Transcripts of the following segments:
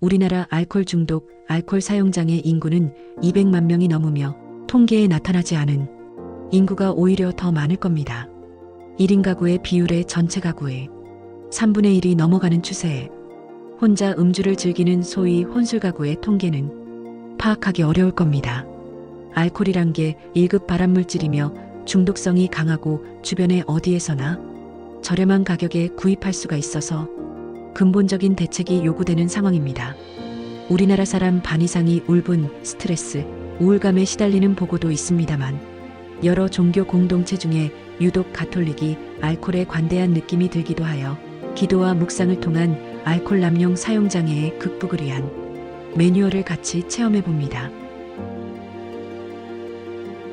우리나라 알코올 중독, 알코올 사용장의 인구는 200만 명이 넘으며 통계에 나타나지 않은 인구가 오히려 더 많을 겁니다. 1인 가구의 비율의 전체 가구의 3분의 1이 넘어가는 추세에 혼자 음주를 즐기는 소위 혼술 가구의 통계는 파악하기 어려울 겁니다. 알코올이란 게 1급 발암물질이며 중독성이 강하고 주변에 어디에서나 저렴한 가격에 구입할 수가 있어서 근본적인 대책이 요구되는 상황입니다. 우리나라 사람 반 이상이 울분, 스트레스, 우울감에 시달리는 보고도 있습니다만 여러 종교 공동체 중에 유독 가톨릭이 알코올에 관대한 느낌이 들기도 하여 기도와 묵상을 통한 알코올 남용 사용 장애의 극복을 위한 매뉴얼을 같이 체험해 봅니다.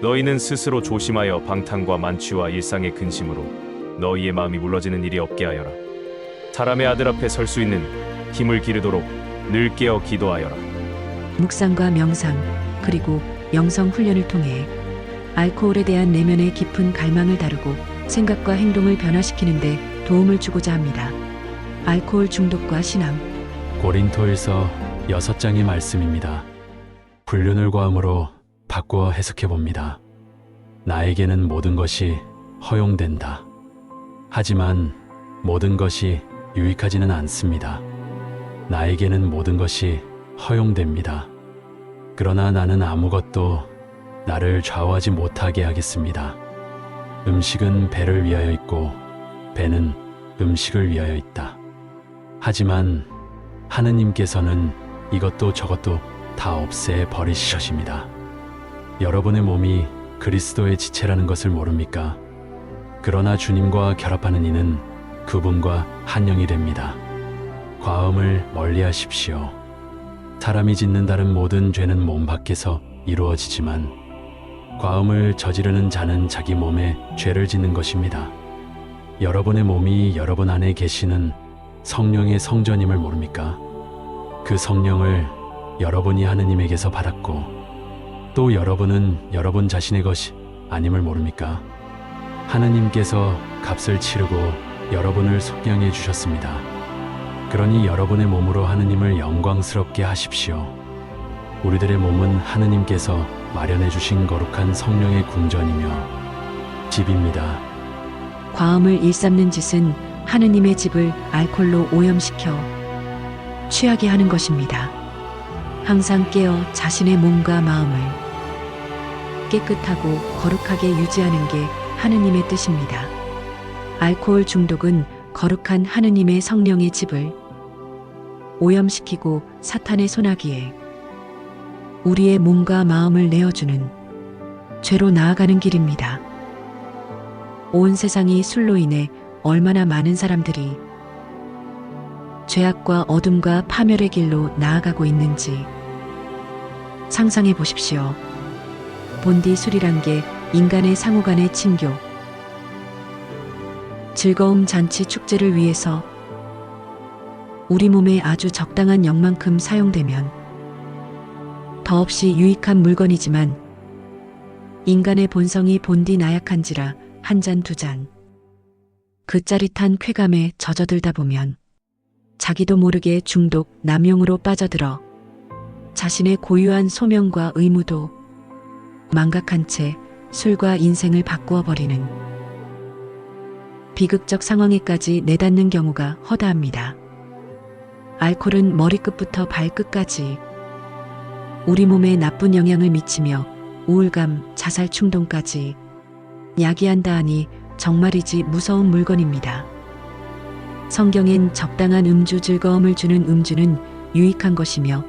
너희는 스스로 조심하여 방탕과 만취와 일상의 근심으로 너희의 마음이 물러지는 일이 없게 하여라. 사람의 아들 앞에 설 수 있는 힘을 기르도록 늘 깨어 기도하여라. 묵상과 명상 그리고 영성 훈련을 통해 알코올에 대한 내면의 깊은 갈망을 다루고 생각과 행동을 변화시키는 데 도움을 주고자 합니다. 알코올 중독과 신앙. 고린토일서 6장의 말씀입니다. 불륜을 과음으로 바꾸어 해석해 봅니다. 나에게는 모든 것이 허용된다. 하지만 모든 것이 유익하지는 않습니다. 나에게는 모든 것이 허용됩니다. 그러나 나는 아무것도 나를 좌우하지 못하게 하겠습니다. 음식은 배를 위하여 있고 배는 음식을 위하여 있다. 하지만 하느님께서는 이것도 저것도 다 없애 버리시십니다. 여러분의 몸이 그리스도의 지체라는 것을 모릅니까? 그러나 주님과 결합하는 이는 그분과 한 영이 됩니다. 과음을 멀리하십시오. 사람이 짓는 다른 모든 죄는 몸 밖에서 이루어지지만 과음을 저지르는 자는 자기 몸에 죄를 짓는 것입니다. 여러분의 몸이 여러분 안에 계시는 성령의 성전임을 모릅니까? 그 성령을 여러분이 하느님에게서 받았고 또 여러분은 여러분 자신의 것이 아님을 모릅니까? 하느님께서 값을 치르고 여러분을 속량해 주셨습니다. 그러니 여러분의 몸으로 하느님을 영광스럽게 하십시오. 우리들의 몸은 하느님께서 마련해 주신 거룩한 성령의 궁전이며 집입니다. 과음을 일삼는 짓은 하느님의 집을 알코올로 오염시켜 취하게 하는 것입니다. 항상 깨어 자신의 몸과 마음을 깨끗하고 거룩하게 유지하는 게 하느님의 뜻입니다. 알코올 중독은 거룩한 하느님의 성령의 집을 오염시키고 사탄의 손아귀에 우리의 몸과 마음을 내어주는 죄로 나아가는 길입니다. 온 세상이 술로 인해 얼마나 많은 사람들이 죄악과 어둠과 파멸의 길로 나아가고 있는지 상상해 보십시오. 본디 술이란 게 인간의 상호간의 친교, 즐거움 잔치 축제를 위해서 우리 몸에 아주 적당한 양만큼 사용되면 더없이 유익한 물건이지만 인간의 본성이 본디 나약한지라 한 잔 두 잔 그 짜릿한 쾌감에 젖어들다 보면 자기도 모르게 중독, 남용으로 빠져들어 자신의 고유한 소명과 의무도 망각한 채 술과 인생을 바꾸어 버리는 비극적 상황에까지 내닫는 경우가 허다합니다. 알코올은 머리끝부터 발끝까지 우리 몸에 나쁜 영향을 미치며 우울감, 자살 충동까지 야기한다 하니 정말이지 무서운 물건입니다. 성경엔 적당한 음주 즐거움을 주는 음주는 유익한 것이며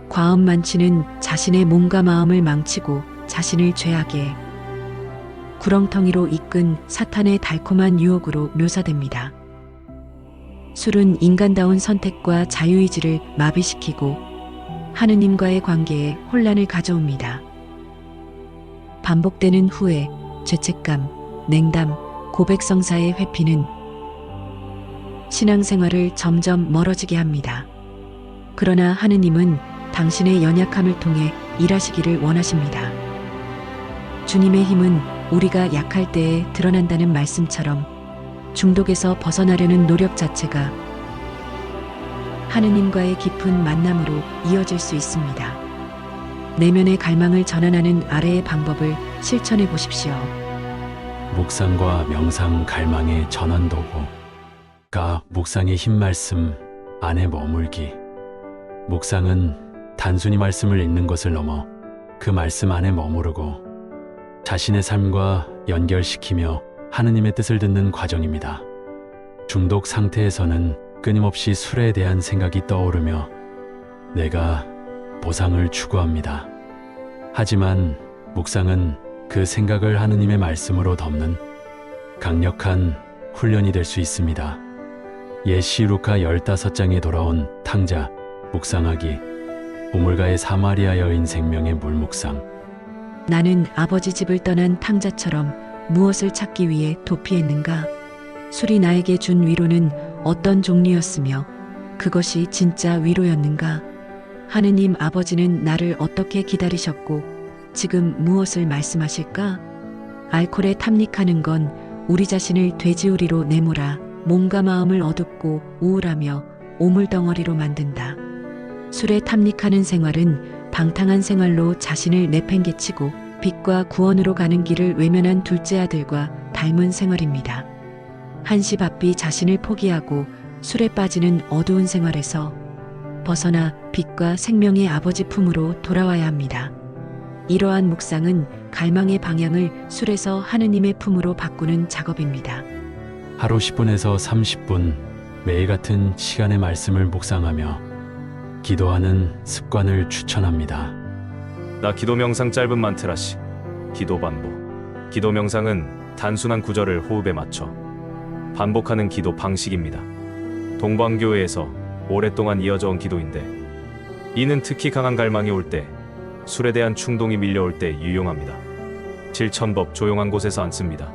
과음 만취는 자신의 몸과 마음을 망치고 자신을 죄악의 구렁텅이로 이끈 사탄의 달콤한 유혹으로 묘사됩니다. 술은 인간다운 선택과 자유의지를 마비시키고 하느님과의 관계에 혼란을 가져옵니다. 반복되는 후회, 죄책감, 냉담, 고백성사의 회피는 신앙생활을 점점 멀어지게 합니다. 그러나 하느님은 당신의 연약함을 통해 일하시기를 원하십니다. 주님의 힘은 우리가 약할 때에 드러난다는 말씀처럼 중독에서 벗어나려는 노력 자체가 하느님과의 깊은 만남으로 이어질 수 있습니다. 내면의 갈망을 전환하는 아래의 방법을 실천해 보십시오. 묵상과 명상 갈망의 전환 도구가 묵상의 흰 말씀 안에 머물기. 묵상은 단순히 말씀을 읽는 것을 넘어 그 말씀 안에 머무르고 자신의 삶과 연결시키며 하느님의 뜻을 듣는 과정입니다. 중독 상태에서는 끊임없이 술에 대한 생각이 떠오르며 내가 보상을 추구합니다. 하지만 묵상은 그 생각을 하느님의 말씀으로 덮는 강력한 훈련이 될 수 있습니다. 예시 루카 15장에 돌아온 탕자 묵상하기, 우물가의 사마리아 여인 생명의 물묵상. 나는 아버지 집을 떠난 탕자처럼 무엇을 찾기 위해 도피했는가? 술이 나에게 준 위로는 어떤 종류였으며 그것이 진짜 위로였는가? 하느님 아버지는 나를 어떻게 기다리셨고 지금 무엇을 말씀하실까? 알코올에 탐닉하는 건 우리 자신을 돼지우리로 내몰아 몸과 마음을 어둡고 우울하며 오물덩어리로 만든다. 술에 탐닉하는 생활은 방탕한 생활로 자신을 내팽개치고 빛과 구원으로 가는 길을 외면한 둘째 아들과 닮은 생활입니다. 한시바삐 자신을 포기하고 술에 빠지는 어두운 생활에서 벗어나 빛과 생명의 아버지 품으로 돌아와야 합니다. 이러한 묵상은 갈망의 방향을 술에서 하느님의 품으로 바꾸는 작업입니다. 하루 10분에서 30분 매일 같은 시간의 말씀을 묵상하며 기도하는 습관을 추천합니다. 나 기도 명상 짧은 만트라씩. 기도 반복. 기도 명상은 단순한 구절을 호흡에 맞춰 반복하는 기도 방식입니다. 동방교회에서 오랫동안 이어져 온 기도인데 이는 특히 강한 갈망이 올 때, 술에 대한 충동이 밀려올 때 유용합니다. 실천법 조용한 곳에서 앉습니다.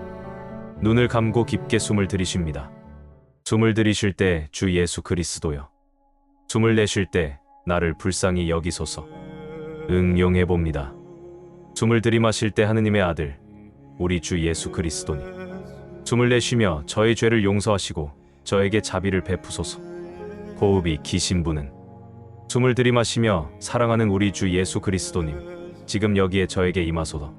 눈을 감고 깊게 숨을 들이쉽니다. 숨을 들이쉴 때 주 예수 그리스도여. 숨을 내쉴 때 나를 불쌍히 여기소서. 응용해 봅니다. 숨을 들이마실 때 하느님의 아들 우리 주 예수 그리스도니 숨을 내쉬며 저의 죄를 용서하시고 저에게 자비를 베푸소서. 호흡이 기신 분은 숨을 들이마시며 사랑하는 우리 주 예수 그리스도님 지금 여기에 저에게 임하소서.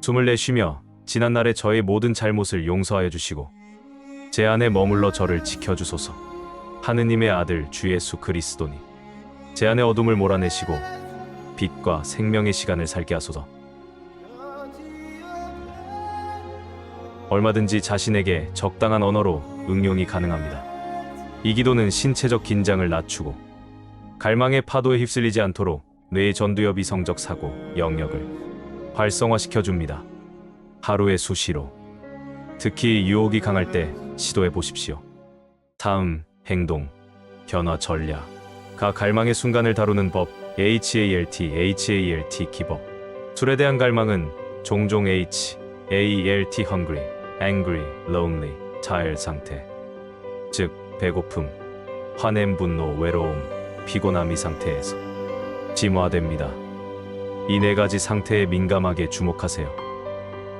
숨을 내쉬며 지난날의 저의 모든 잘못을 용서하여 주시고 제 안에 머물러 저를 지켜주소서. 하느님의 아들 주 예수 그리스도니 제 안의 어둠을 몰아내시고 빛과 생명의 시간을 살게 하소서. 얼마든지 자신에게 적당한 언어로 응용이 가능합니다. 이 기도는 신체적 긴장을 낮추고 갈망의 파도에 휩쓸리지 않도록 뇌의 전두엽 이성적 사고 영역을 활성화시켜 줍니다. 하루에 수시로, 특히 유혹이 강할 때 시도해 보십시오. 다음, 행동, 변화 전략. 가 갈망의 순간을 다루는 법. HALT 기법. 술에 대한 갈망은 종종 HALT hungry, angry, lonely, tired 상태, 즉 배고픔, 화냄, 분노, 외로움, 피곤함 이 상태에서 심화됩니다. 이 네 가지 상태에 민감하게 주목하세요.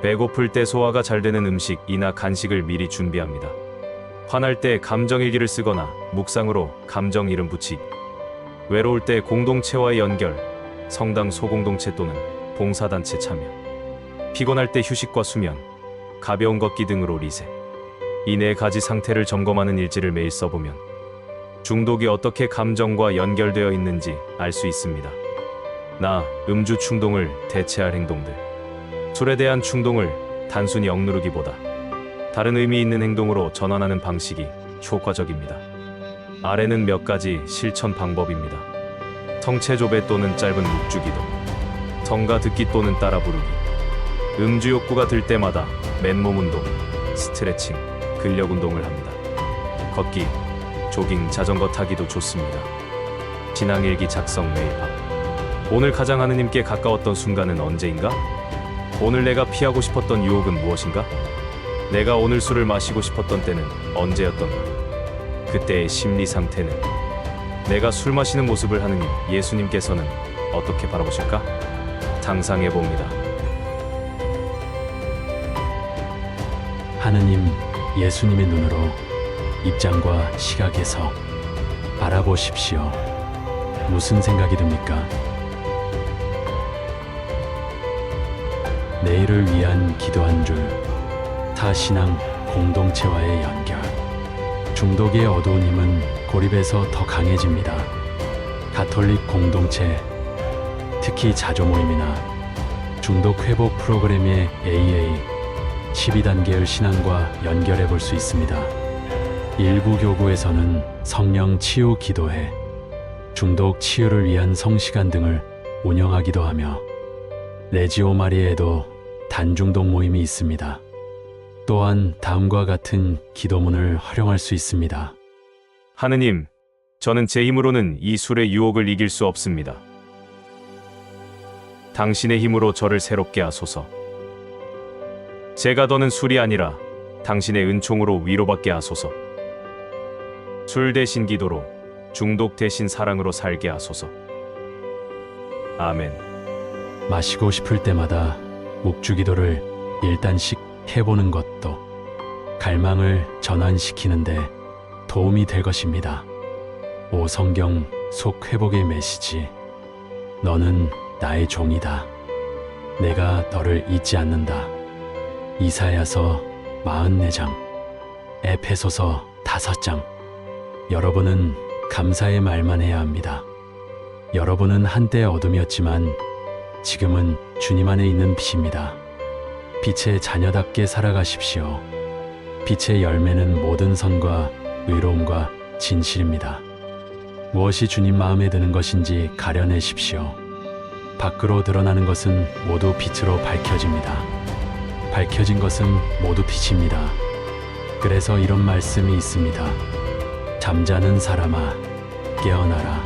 배고플 때 소화가 잘 되는 음식이나 간식을 미리 준비합니다. 화날 때 감정일기를 쓰거나 묵상으로 감정 이름 붙이기. 외로울 때 공동체와의 연결, 성당 소공동체 또는 봉사단체 참여. 피곤할 때 휴식과 수면, 가벼운 걷기 등으로 리셋. 이 네 가지 상태를 점검하는 일지를 매일 써보면 중독이 어떻게 감정과 연결되어 있는지 알 수 있습니다. 나, 음주 충동을 대체할 행동들. 술에 대한 충동을 단순히 억누르기보다 다른 의미 있는 행동으로 전환하는 방식이 효과적입니다. 아래는 몇 가지 실천 방법입니다. 성체조배 또는 짧은 묵주기도, 성가 듣기 또는 따라 부르기, 음주 욕구가 들 때마다 맨몸 운동, 스트레칭, 근력 운동을 합니다. 걷기, 조깅, 자전거 타기도 좋습니다. 진앙일기 작성 매일 밤. 오늘 가장 하느님께 가까웠던 순간은 언제인가? 오늘 내가 피하고 싶었던 유혹은 무엇인가? 내가 오늘 술을 마시고 싶었던 때는 언제였던가? 그때의 심리 상태는? 내가 술 마시는 모습을 하느님, 예수님께서는 어떻게 바라보실까? 상상해봅니다. 하느님, 예수님의 눈으로 입장과 시각에서 알아보십시오. 무슨 생각이 듭니까? 내일을 위한 기도 한 줄, 타신앙 공동체와의 연결. 중독의 어두운 힘은 고립에서 더 강해집니다. 가톨릭 공동체, 특히 자조 모임이나 중독 회복 프로그램의 AA 12단계의 신앙과 연결해 볼 수 있습니다. 일부 교구에서는 성령 치유 기도회, 중독 치유를 위한 성시간 등을 운영하기도 하며 레지오 마리에도 단중독 모임이 있습니다. 또한 다음과 같은 기도문을 활용할 수 있습니다. 하느님, 저는 제 힘으로는 이 술의 유혹을 이길 수 없습니다. 당신의 힘으로 저를 새롭게 하소서. 제가 더는 술이 아니라 당신의 은총으로 위로받게 하소서. 술 대신 기도로, 중독 대신 사랑으로 살게 하소서. 아멘. 마시고 싶을 때마다 묵주기도를 일단씩 해보는 것도 갈망을 전환시키는데 도움이 될 것입니다. 오 성경 속 회복의 메시지. 너는 나의 종이다. 내가 너를 잊지 않는다. 이사야서 44장, 에페소서 5장. 여러분은 감사의 말만 해야 합니다. 여러분은 한때 어둠이었지만 지금은 주님 안에 있는 빛입니다. 빛의 자녀답게 살아가십시오. 빛의 열매는 모든 선과 의로움과 진실입니다. 무엇이 주님 마음에 드는 것인지 가려내십시오. 밖으로 드러나는 것은 모두 빛으로 밝혀집니다. 밝혀진 것은 모두 빛입니다. 그래서 이런 말씀이 있습니다. 잠자는 사람아, 깨어나라.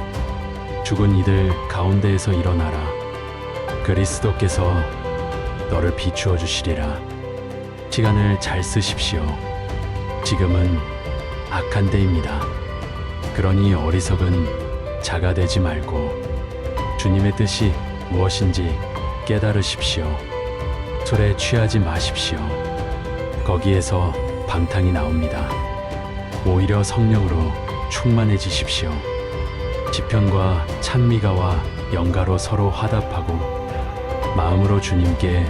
죽은 이들 가운데에서 일어나라. 그리스도께서 너를 비추어 주시리라. 시간을 잘 쓰십시오. 지금은 악한 때입니다. 그러니 어리석은 자가 되지 말고 주님의 뜻이 무엇인지 깨달으십시오. 술에 취하지 마십시오. 거기에서 방탕이 나옵니다. 오히려 성령으로 충만해지십시오. 시편과 찬미가와 연가로 서로 화답하고 마음으로 주님께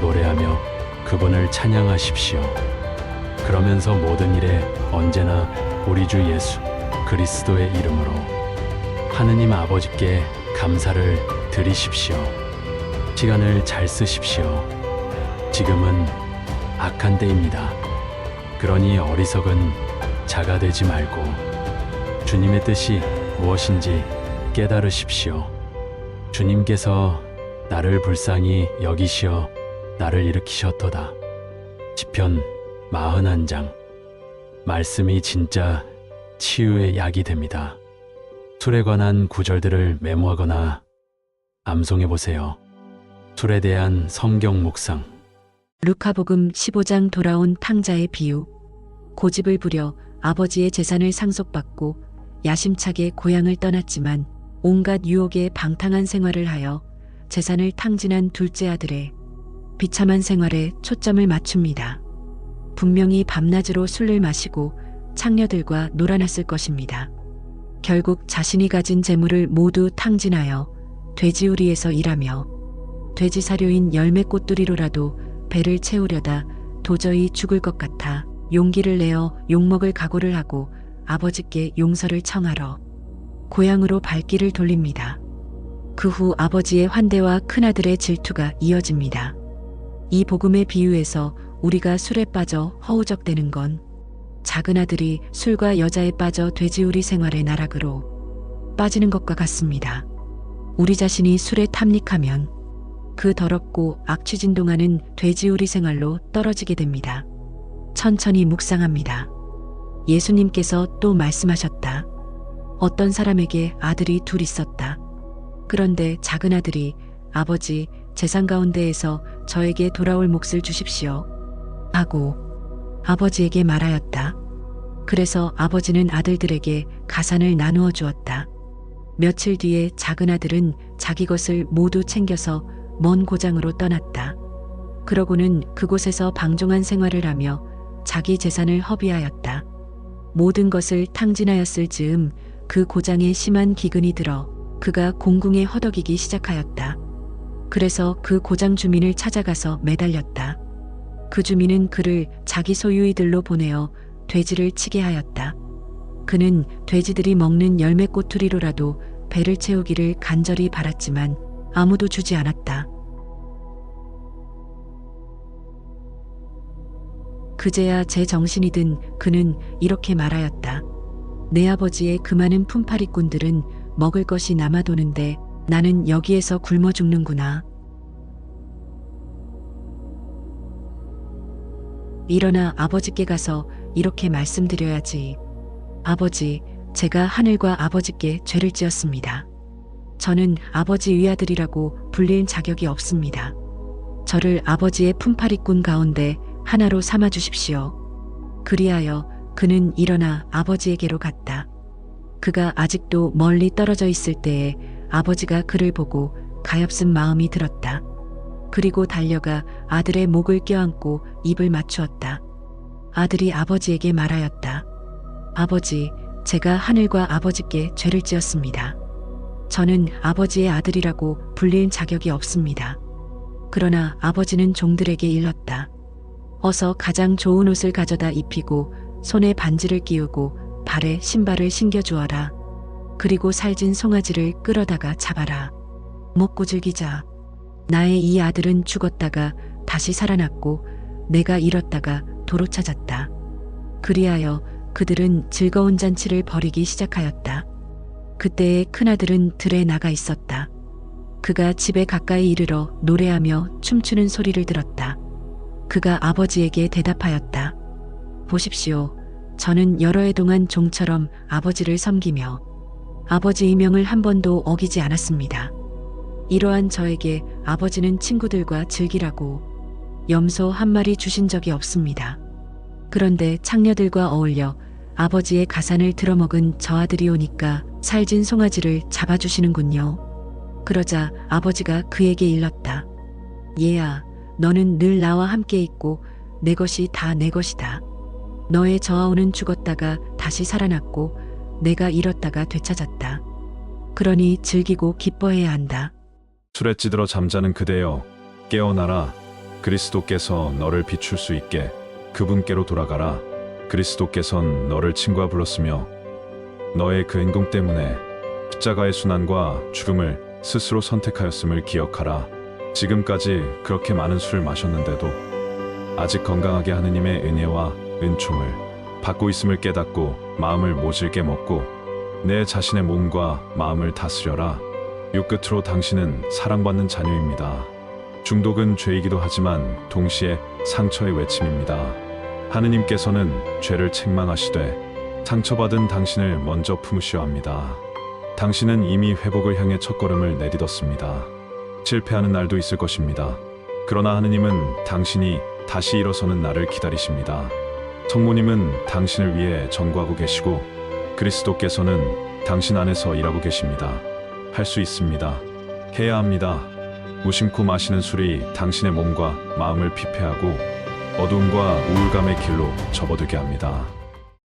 노래하며 그분을 찬양하십시오. 그러면서 모든 일에 언제나 우리 주 예수 그리스도의 이름으로 하느님 아버지께 감사를 드리십시오. 시간을 잘 쓰십시오. 지금은 악한 때입니다. 그러니 어리석은 자가 되지 말고 주님의 뜻이 무엇인지 깨달으십시오. 주님께서 나를 불쌍히 여기시어 나를 일으키셨도다. 시편 41장. 말씀이 진짜 치유의 약이 됩니다. 술에 관한 구절들을 메모하거나 암송해 보세요. 술에 대한 성경 묵상. 루카복음 15장 돌아온 탕자의 비유. 고집을 부려 아버지의 재산을 상속받고 야심차게 고향을 떠났지만 온갖 유혹에 방탕한 생활을 하여 재산을 탕진한 둘째 아들의 비참한 생활에 초점을 맞춥니다. 분명히 밤낮으로 술을 마시고 창녀들과 놀아났을 것입니다. 결국 자신이 가진 재물을 모두 탕진하여 돼지우리에서 일하며 돼지 사료인 열매꽃두리로라도 배를 채우려다 도저히 죽을 것 같아 용기를 내어 욕먹을 각오를 하고 아버지께 용서를 청하러 고향으로 발길을 돌립니다. 그 후 아버지의 환대와 큰아들의 질투가 이어집니다. 이 복음의 비유에서 우리가 술에 빠져 허우적대는 건 작은 아들이 술과 여자에 빠져 돼지우리 생활의 나락으로 빠지는 것과 같습니다. 우리 자신이 술에 탐닉하면 그 더럽고 악취진동하는 돼지우리 생활로 떨어지게 됩니다. 천천히 묵상합니다. 예수님께서 또 말씀하셨다. 어떤 사람에게 아들이 둘 있었다. 그런데 작은 아들이 아버지 재산 가운데에서 저에게 돌아올 몫을 주십시오 하고 아버지에게 말하였다. 그래서 아버지는 아들들에게 가산을 나누어 주었다. 며칠 뒤에 작은 아들은 자기 것을 모두 챙겨서 먼 고장으로 떠났다. 그러고는 그곳에서 방종한 생활을 하며 자기 재산을 허비하였다. 모든 것을 탕진하였을 즈음 그 고장에 심한 기근이 들어 그가 공궁에 허덕이기 시작하였다. 그래서 그 고장 주민을 찾아가서 매달렸다. 그 주민은 그를 자기 소유의 들로 보내어 돼지를 치게 하였다. 그는 돼지들이 먹는 열매 꼬투리로라도 배를 채우기를 간절히 바랐지만 아무도 주지 않았다. 그제야 제 정신이 든 그는 이렇게 말하였다. 내 아버지의 그 많은 품팔이꾼들은 먹을 것이 남아도는데 나는 여기에서 굶어 죽는구나. 일어나 아버지께 가서 이렇게 말씀드려야지. 아버지, 제가 하늘과 아버지께 죄를 지었습니다. 저는 아버지 위아들이라고 불릴 자격이 없습니다. 저를 아버지의 품팔이꾼 가운데 하나로 삼아 주십시오. 그리하여 그는 일어나 아버지에게로 갔다. 그가 아직도 멀리 떨어져 있을 때에 아버지가 그를 보고 가엾은 마음이 들었다. 그리고 달려가 아들의 목을 껴안고 입을 맞추었다. 아들이 아버지에게 말하였다. 아버지, 제가 하늘과 아버지께 죄를 지었습니다. 저는 아버지의 아들이라고 불릴 자격이 없습니다. 그러나 아버지는 종들에게 일렀다. 어서 가장 좋은 옷을 가져다 입히고 손에 반지를 끼우고 발에 신발을 신겨 주어라. 그리고 살진 송아지를 끌어다가 잡아라. 먹고 즐기자. 나의 이 아들은 죽었다가 다시 살아났고 내가 잃었다가 도로 찾았다. 그리하여 그들은 즐거운 잔치를 벌이기 시작하였다. 그때의 큰아들은 들에 나가 있었다. 그가 집에 가까이 이르러 노래하며 춤추는 소리를 들었다. 그가 아버지에게 대답하였다. 보십시오. 저는 여러 해 동안 종처럼 아버지를 섬기며 아버지의 명을 한 번도 어기지 않았습니다. 이러한 저에게 아버지는 친구들과 즐기라고 염소 한 마리 주신 적이 없습니다. 그런데 창녀들과 어울려 아버지의 가산을 들어먹은 저 아들이 오니까 살진 송아지를 잡아주시는군요. 그러자 아버지가 그에게 일렀다. 얘야, 너는 늘 나와 함께 있고 내 것이 다 내 것이다. 너의 저아우는 죽었다가 다시 살아났고 내가 잃었다가 되찾았다. 그러니 즐기고 기뻐해야 한다. 술에 찌들어 잠자는 그대여 깨어나라. 그리스도께서 너를 비출 수 있게 그분께로 돌아가라. 그리스도께선 너를 친구와 불렀으며 너의 그 행동 때문에 십자가의 순환과 죽음을 스스로 선택하였음을 기억하라. 지금까지 그렇게 많은 술을 마셨는데도 아직 건강하게 하느님의 은혜와 은총을 받고 있음을 깨닫고 마음을 모질게 먹고 내 자신의 몸과 마음을 다스려라. 육 끝으로 당신은 사랑받는 자녀입니다. 중독은 죄이기도 하지만 동시에 상처의 외침입니다. 하느님께서는 죄를 책망하시되 상처받은 당신을 먼저 품으셔야 합니다. 당신은 이미 회복을 향해 첫걸음을 내딛었습니다. 실패하는 날도 있을 것입니다. 그러나 하느님은 당신이 다시 일어서는 날을 기다리십니다. 성모님은 당신을 위해 전구하고 계시고 그리스도께서는 당신 안에서 일하고 계십니다. 할 수 있습니다. 해야 합니다. 무심코 마시는 술이 당신의 몸과 마음을 피폐하고 어두움과 우울감의 길로 접어들게 합니다.